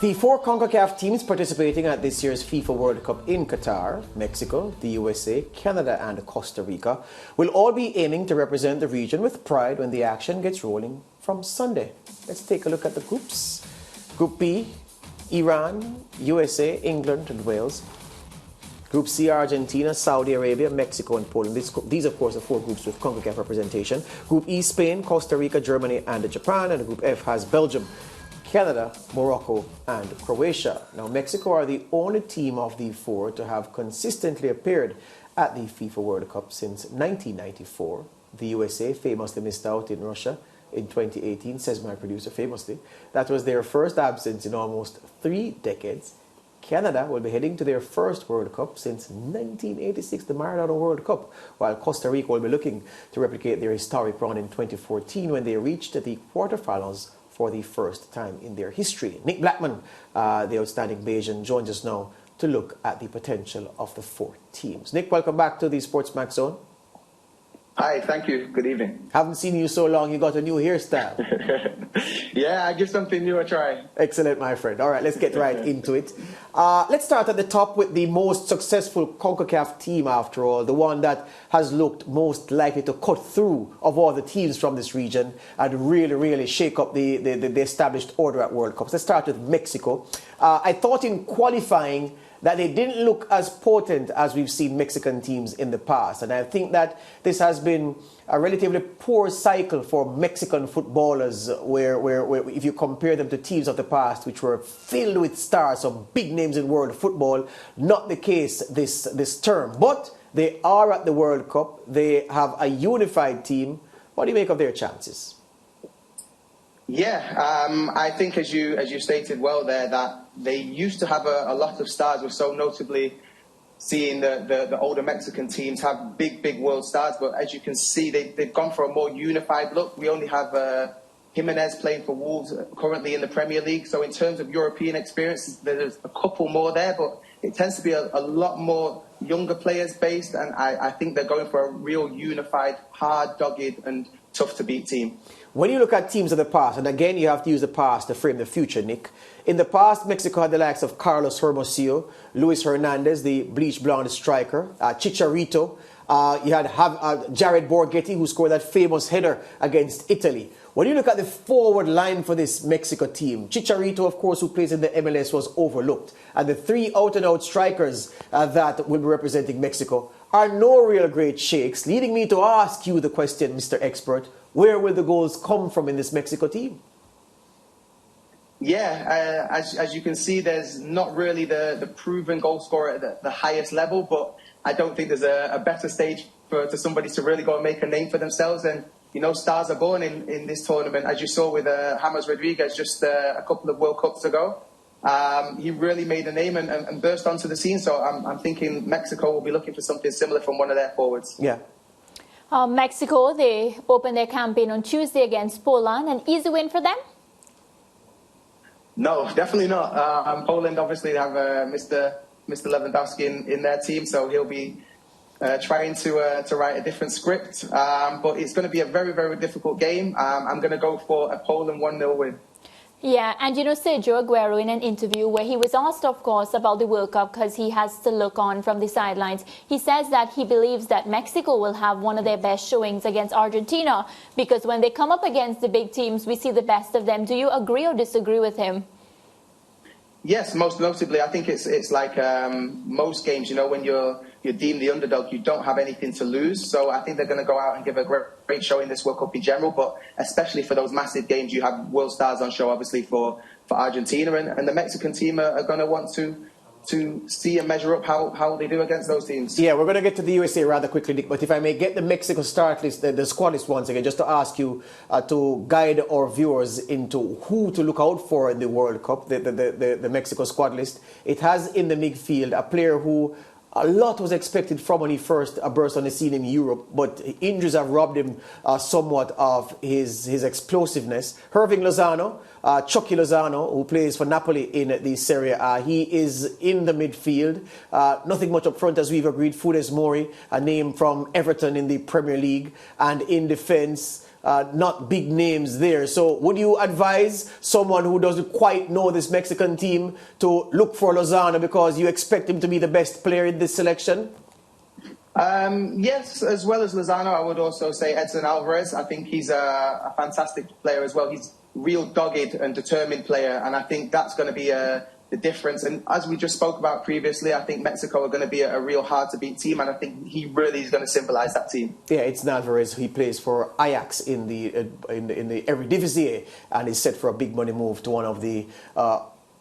The four Concacaf teams participating at this year's FIFA World Cup in Qatar, Mexico, the USA, Canada and Costa Rica will all be aiming to represent the region with pride when the action gets rolling from Sunday. Let's take a look at the groups. Group B, Iran, USA, England and Wales. Group C, Argentina, Saudi Arabia, Mexico and Poland. These of course are four groups with CONCACAF representation. Group E, Spain, Costa Rica, Germany and Japan. And Group F has Belgium, Canada, Morocco and Croatia. Now Mexico are the only team of the four to have consistently appeared at the FIFA World Cup since 1994. The USA famously missed out in Russia in 2018, says my producer famously. That was their first absence in almost 3 decades. Canada will be heading to their first World Cup since 1986, the Maradona World Cup, while Costa Rica will be looking to replicate their historic run in 2014 when they reached the quarterfinals for the first time in their history. Nick Blackman, the outstanding Bayesian, joins us now to look at the potential of the four teams. Nick, welcome back to the SportsMax Zone. Hi, thank you. Good evening. Haven't seen you so long, you got a new hairstyle. Yeah, I give something new a try. Excellent, my friend. All right, let's get right into it. Let's start at the top with the most successful CONCACAF team, after all, the one that has looked most likely to cut through of all the teams from this region and really shake up the established order at World Cups. Let's start with Mexico. I thought in qualifying that they didn't look as potent as we've seen Mexican teams in the past. And I think that this has been a relatively poor cycle for Mexican footballers where if you compare them to teams of the past which were filled with stars, some big names in world football, not the case this term. But they are at the World Cup. They have a unified team. What do you make of their chances? Yeah, I think as you stated well there, that they used to have a lot of stars. We're so notably seeing the older Mexican teams have big world stars. But as you can see, they've gone for a more unified look. We only have Jimenez playing for Wolves currently in the Premier League. So in terms of European experience, there's a couple more there. But it tends to be a lot more younger players based. And I think they're going for a real unified, hard, dogged and tough to beat team. When you look at teams of the past, and again you have to use the past to frame the future, Nick. In the past, Mexico had the likes of Carlos Hermosillo, Luis Hernandez, the bleach blonde striker, Chicharito. You had Jared Borghetti, who scored that famous header against Italy. When you look at the forward line for this Mexico team, Chicharito, of course, who plays in the MLS, was overlooked. And the three out-and-out strikers that will be representing Mexico are no real great shakes, leading me to ask you the question, Mr. Expert, where will the goals come from in this Mexico team? Yeah, as you can see, there's not really the proven goal scorer at the highest level, but I don't think there's a better stage for somebody to really go and make a name for themselves. And, you know, stars are born in this tournament, as you saw with James Rodriguez just a couple of World Cups ago. He really made a name and burst onto the scene. So I'm thinking Mexico will be looking for something similar from one of their forwards. Yeah. Mexico, they opened their campaign on Tuesday against Poland. An easy win for them? No, definitely not. Poland obviously have Mr. Lewandowski in their team, so he'll be trying to write a different script. But it's going to be a very difficult game. I'm going to go for a Poland 1-0 win. Yeah, and you know, Sergio Aguero, in an interview where he was asked, of course, about the World Cup because he has to look on from the sidelines, he says that he believes that Mexico will have one of their best showings against Argentina because when they come up against the big teams, we see the best of them. Do you agree or disagree with him? Yes, most notably, I think it's like most games, you know, when you're deemed the underdog, you don't have anything to lose. So I think they're going to go out and give a great show in this World Cup in general, but especially for those massive games, you have world stars on show, obviously, for Argentina. And the Mexican team are going to want to see and measure up how they do against those teams. Yeah, we're going to get to the USA rather quickly, Nick, but if I may get the Mexico start list, the squad list once again, just to ask you to guide our viewers into who to look out for in the World Cup, the Mexico squad list. It has in the midfield a player who a lot was expected from when he first burst on the scene in Europe, but injuries have robbed him somewhat of his explosiveness. Hirving Lozano, Chucky Lozano, who plays for Napoli in the Serie A, he is in the midfield. Nothing much up front, as we've agreed. Funes Mori, a name from Everton in the Premier League. And in defence, not big names there. So would you advise someone who doesn't quite know this Mexican team to look for Lozano because you expect him to be the best player in this selection? Yes, as well as Lozano, I would also say Edson Alvarez. I think he's a fantastic player as well. He's a real dogged and determined player, and I think that's going to be the difference. And as we just spoke about previously, I think Mexico are going to be a real hard-to-beat team, and I think he really is going to symbolize that team. Yeah, it's Alvarez. He plays for Ajax in the Eredivisie, and is set for a big money move to one of the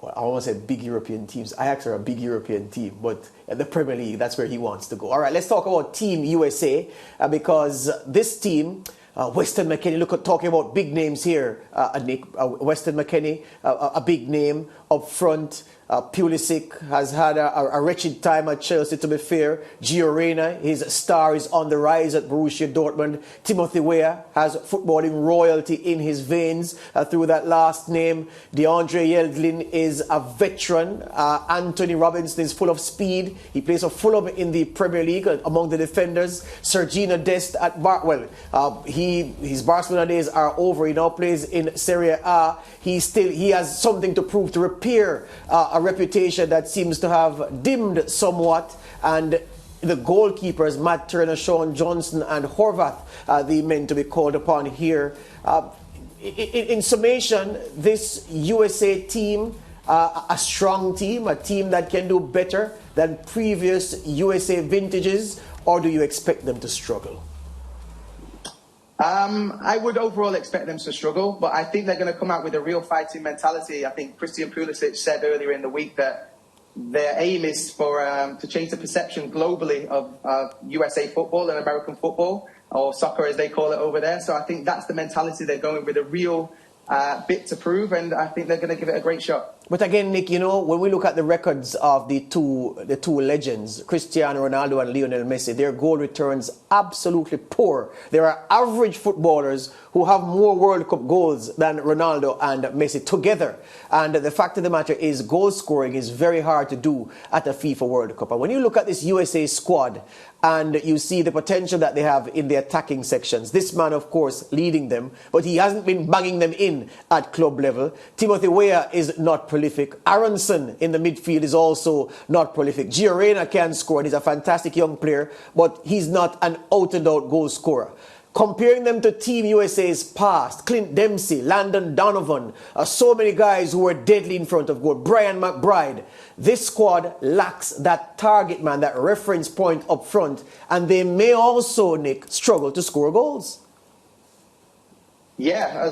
I want to say big European teams. Ajax are a big European team, but the Premier League, that's where he wants to go. All right, let's talk about Team USA, because this team, Weston McKennie, talking about big names here, Nick. Weston McKennie, a big name up front. Pulisic has had a wretched time at Chelsea, to be fair. Gio Reyna, his star, is on the rise at Borussia Dortmund. Timothy Weah has footballing royalty in his veins through that last name. DeAndre Yedlin is a veteran. Anthony Robinson is full of speed. He plays for Fulham in the Premier League among the defenders. Sergino Dest at his Barcelona days are over. He now plays in Serie A. He has something to prove to repair a reputation that seems to have dimmed somewhat. And the goalkeepers, Matt Turner, Sean Johnson and Horvath, the men to be called upon here. In summation, this USA team, a strong team, a team that can do better than previous USA vintages, or do you expect them to struggle? I would overall expect them to struggle, but I think they're going to come out with a real fighting mentality. I think Christian Pulisic said earlier in the week that their aim is to change the perception globally of USA football and American football, or soccer as they call it over there. So I think that's the mentality they're going with, a real bit to prove, and I think they're going to give it a great shot. But again, Nick, when we look at the records of the two legends, Cristiano Ronaldo and Lionel Messi, their goal returns absolutely poor. There are average footballers who have more World Cup goals than Ronaldo and Messi together. And the fact of the matter is, goal scoring is very hard to do at a FIFA World Cup. And when you look at this USA squad and you see the potential that they have in the attacking sections, this man, of course, leading them, but he hasn't been banging them in at club level. Timothy Weah is not prolific. Aronson in the midfield is also not prolific. Gio Reyna can score. He's a fantastic young player, but he's not an out-and-out goal scorer. Comparing them to Team USA's past, Clint Dempsey, Landon Donovan, so many guys who were deadly in front of goal, Brian McBride. This squad lacks that target man, that reference point up front, and they may also, Nick, struggle to score goals. Yeah,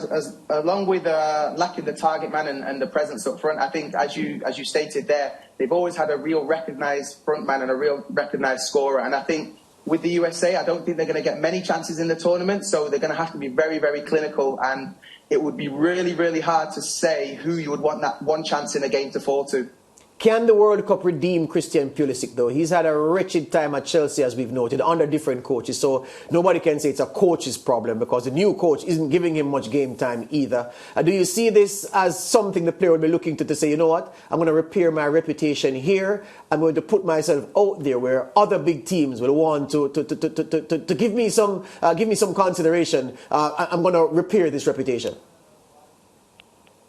along with lacking the target man and the presence up front, I think, as you stated there, they've always had a real recognised front man and a real recognised scorer. And I think with the USA, I don't think they're going to get many chances in the tournament, so they're going to have to be very, very clinical. And it would be really, really hard to say who you would want that one chance in a game to fall to. Can the World Cup redeem Christian Pulisic, though? He's had a wretched time at Chelsea, as we've noted, under different coaches. So nobody can say it's a coach's problem, because the new coach isn't giving him much game time either. Do you see this as something the player will be looking to say, you know what, I'm going to repair my reputation here. I'm going to put myself out there where other big teams will want to give me some consideration. I'm going to repair this reputation.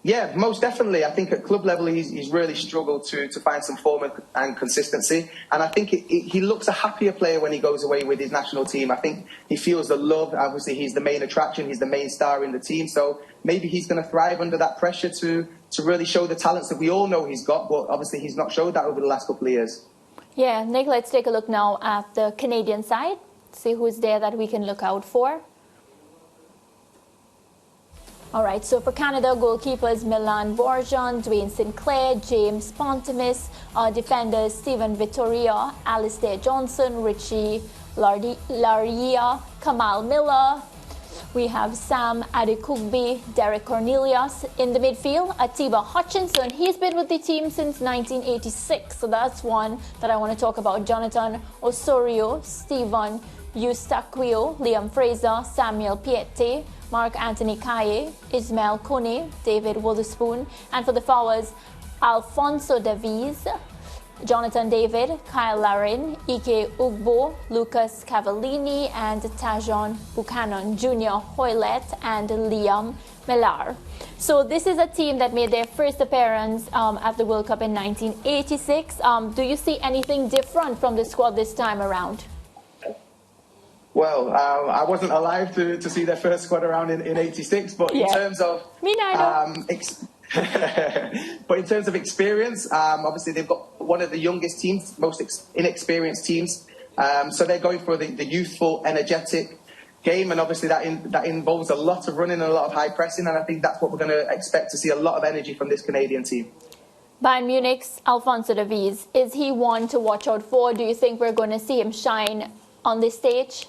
Yeah, most definitely. I think at club level, he's really struggled to find some form and consistency. And I think he looks a happier player when he goes away with his national team. I think he feels the love. Obviously, he's the main attraction. He's the main star in the team. So maybe he's going to thrive under that pressure to really show the talents that we all know he's got. But obviously, he's not showed that over the last couple of years. Yeah, Nick, let's take a look now at the Canadian side. See who's there that we can look out for. All right, so for Canada, goalkeepers Milan Borjan, Dwayne Sinclair, James Pontimus, defenders Stephen Vittoria, Alistair Johnson, Richie Laria, Kamal Miller. We have Sam Adekugbe, Derek Cornelius in the midfield. Atiba Hutchinson, he's been with the team since 1986, so that's one that I want to talk about. Jonathan Osorio, Stephen Eustaquio, Liam Fraser, Samuel Piette, Mark Anthony Kaye, Ismail Kone, David Witherspoon, and for the forwards, Alfonso Davies, Jonathan David, Kyle Larin, Ike Ugbo, Lucas Cavallini, and Tajon Buchanan, Junior Hoylett, and Liam Millar. So this is a team that made their first appearance at the World Cup in 1986. Do you see anything different from the squad this time around? Well, I wasn't alive to see their first squad around in 86, but in terms of... Me neither. But in terms of experience, obviously they've got one of the youngest teams, most inexperienced teams. So they're going for the youthful, energetic game, and obviously that involves a lot of running and a lot of high pressing, and I think that's what we're going to expect to see, a lot of energy from this Canadian team. Bayern Munich's Alphonso Davies, is he one to watch out for? Do you think we're going to see him shine on this stage?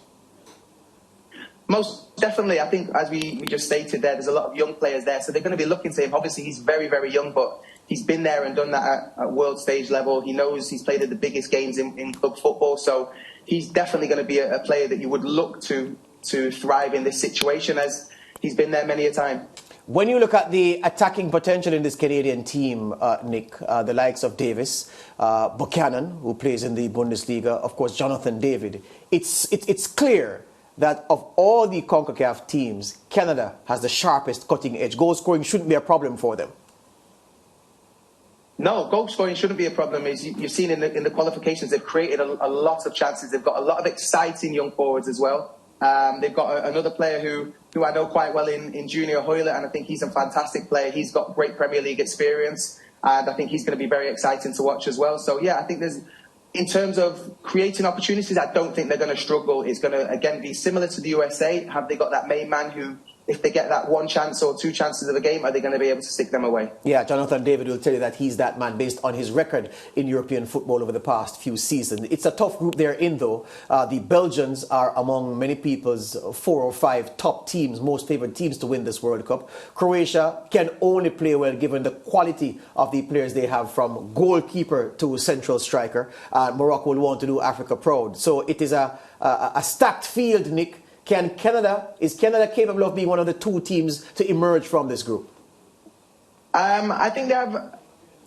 Most definitely. I think, as we just stated there's a lot of young players there, so they're going to be looking to him. Obviously, he's very, very young, but he's been there and done that at world stage level. He knows he's played at the biggest games in club football, so he's definitely going to be a player that you would look to thrive in this situation, as he's been there many a time. When you look at the attacking potential in this Canadian team, Nick, the likes of Davis, Buchanan, who plays in the Bundesliga, of course, Jonathan David, it's clear that of all the Concacaf teams, Canada has the sharpest cutting edge. Goal scoring shouldn't be a problem for them. No, goal scoring shouldn't be a problem. As you've seen in the qualifications, they've created a lot of chances. They've got a lot of exciting young forwards as well. They've got another player who I know quite well in Junior Hoylett, and I think he's a fantastic player. He's got great Premier League experience, and I think he's going to be very exciting to watch as well. So, yeah, I think in terms of creating opportunities, I don't think they're going to struggle. It's going to, again, be similar to the USA. Have they got that main man who, if they get that one chance or two chances of a game, are they going to be able to stick them away? Yeah, Jonathan David will tell you that he's that man based on his record in European football over the past few seasons. It's a tough group they're in, though. The Belgians are among many people's 4 or 5 top teams, most favoured teams to win this World Cup. Croatia can only play well given the quality of the players they have, from goalkeeper to central striker. Morocco will want to do Africa proud. So it is a stacked field, Nick. Is Canada capable of being one of the 2 teams to emerge from this group? I think they have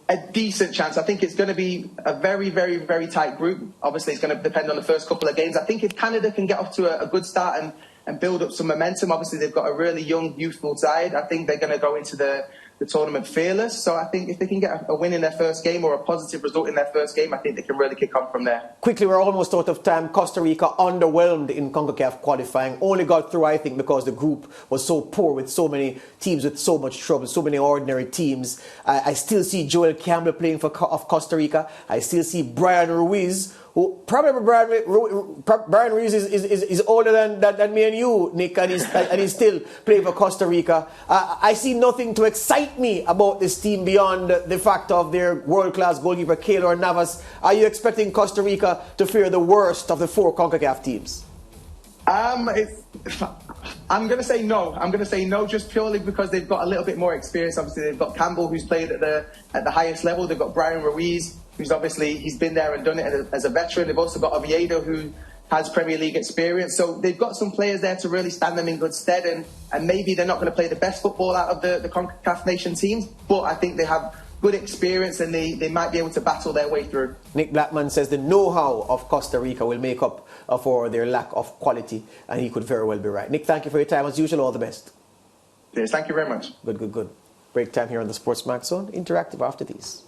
a decent chance. I think it's going to be a very, very, very tight group. Obviously, it's going to depend on the first couple of games. I think if Canada can get off to a good start and build up some momentum, obviously they've got a really young, youthful side. I think they're going to go into the tournament fearless. So I think if they can get a win in their first game or a positive result in their first game, I think they can really kick on from there. Quickly, we're almost out of time. Costa Rica underwhelmed in CONCACAF qualifying. Only got through, I think, because the group was so poor with so many teams with so much trouble, so many ordinary teams. I still see Joel Campbell playing of Costa Rica. I still see Brian Ruiz, who probably Brian Ruiz is older than me and you, Nick, and he's still playing for Costa Rica. I see nothing to excite me about this team beyond the fact of their world-class goalkeeper, Keylor Navas. Are you expecting Costa Rica to fare the worst of the 4 CONCACAF teams? I'm going to say no. I'm going to say no just purely because they've got a little bit more experience. Obviously, they've got Campbell, who's played at the highest level. They've got Brian Ruiz, who's obviously, he's been there and done it as a veteran. They've also got Oviedo, who has Premier League experience. So they've got some players there to really stand them in good stead. And maybe they're not going to play the best football out of the CONCACAF nation teams, but I think they have good experience and they might be able to battle their way through. Nick Blackman says the know-how of Costa Rica will make up for their lack of quality, and he could very well be right. Nick, thank you for your time. As usual, all the best. Yes, thank you very much. Good. Break time here on the SportsMax Zone. Interactive after these.